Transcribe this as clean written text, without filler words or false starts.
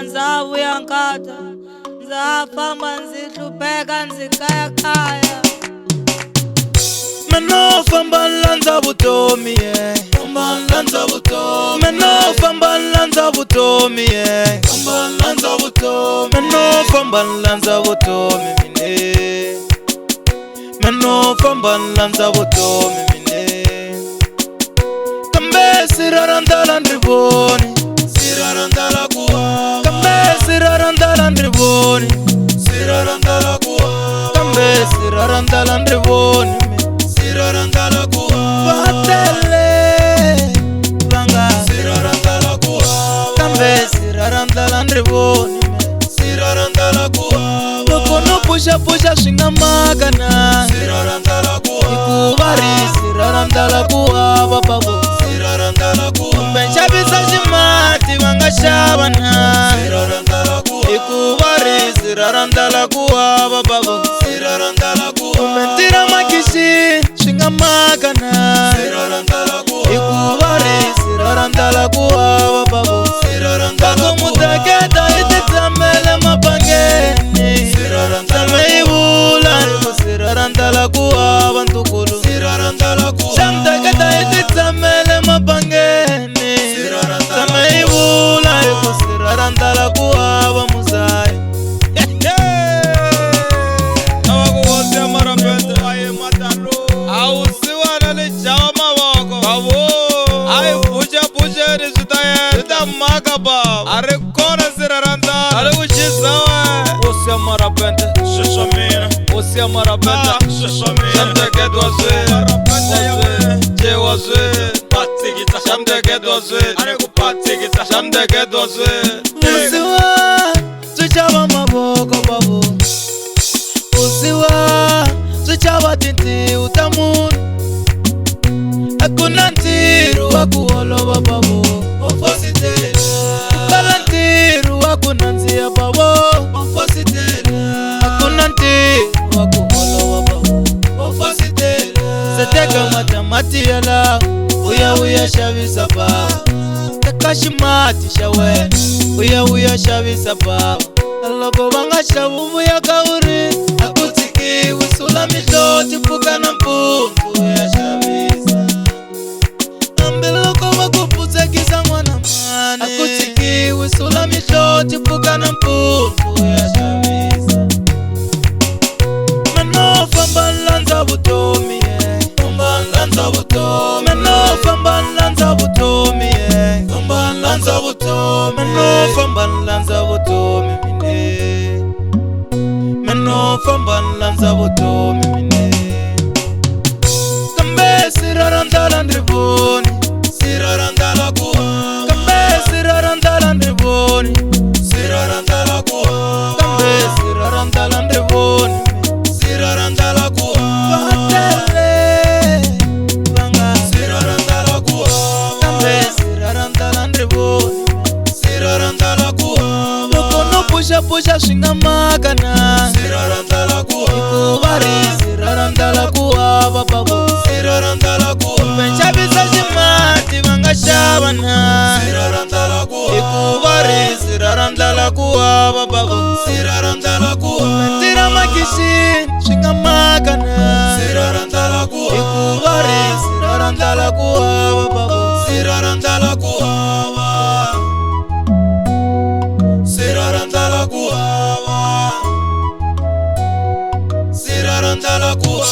ndza vuya nkata ndza famba ndzi hlupheka ndzi kayakaya. Meno famba landza vutomi famba landza vutomi. Meno famba landza vutomi famba landza vutomi. Meno famba landza vutomi mine. Meno famba landza vutomi mine. Kambe sirarandala ndrivoni sirarandala kuwa. Kambe sirarandala ndrivoni sirarandala kuwa. Kambe sirarandala ndrivoni sirarandala kuwa. Vatele vanga sirarandala kuwa. Kambe sirarandala ndrivoni sirarandala kuwa. Loko no pusha swinga magana sirarandala kuwa. Ikuvari sirarandala kuwa vapavo sirarandala kuwa. Kumbe nchavisa ximati vanga xavana sirarandala kuwa. Ikuvari sirarandala kuwa vapavo sirarandala kuwa. Kumbe ntira makishi swinga magana sirarandala kuwa. Ikuvari sirarandala kuwa vapavo sirarandala kuwa. Kumudaketa ititsamele mapangeni sirarandala ivula iku sirarandala kuwa vantukulu sirarandala kuwa. Shamdaketa ititsamele mapangeni sirarandala ivula iku sirarandala kuwa vamuzayi. Are kona siraranda are uchizawa osia marapente shoshamina osia marapente shoshamina shamde kedwazwe marapente yawe je wazwe patigita shamde kedwazwe are kupatigita shamde kedwazwe Usiwa tuchava maboko babu. Usiwa tuchava tinti utamun. Hakuna ntiru wa kuolowa babu. Ofositela Balantiru wa kunanzia babu. Ofositela Hakuna ntiru wa kuolowa babu. Ofositela Zeteka matamati yala uya shavisa babu. Tekashimati shawe uya shavisa babu. Loko vanga shavuvu ya kauri akutiki wisula mitoti puka na mpungu ya shavisa. Ambe loko wakupuzekisa mwana mane akutiki wisula mitoti puka na mpungu ya shavisa. Meno famba lanza vutomi famba lanza vutomi. Meno famba lanza vutomi famba lanza vutomi. Meno famba lanza vutomi mine. Meno famba lanza vutomi mine. Kambe sirarandala ndrivoni sirarandala kuwa. Kambe sirarandala ndrivoni sirarandala kuwa. Kambe sirarandala ndrivoni sirarandala kuwa. Vatele vanga sirarandala kuwa. Kambe sirarandala ndrivoni sirarandala kuwa. Loko no pusha swinga magana sirarandala kuwa. Ikuvari sirarandala kuwa vapavo sirarandala kuwa. Kumbe nchavisa ximati vanga xavana sirarandala kuwa. Ikuvari sirarandala kuwa vapavo sirarandala kuwa. Kumbe ntira makishi swinga magana sirarandala kuwa. Ikuvari sirarandala kuwa vapavo sirarandala kuwa. Sirarandala kuwa sirarandala kuwa.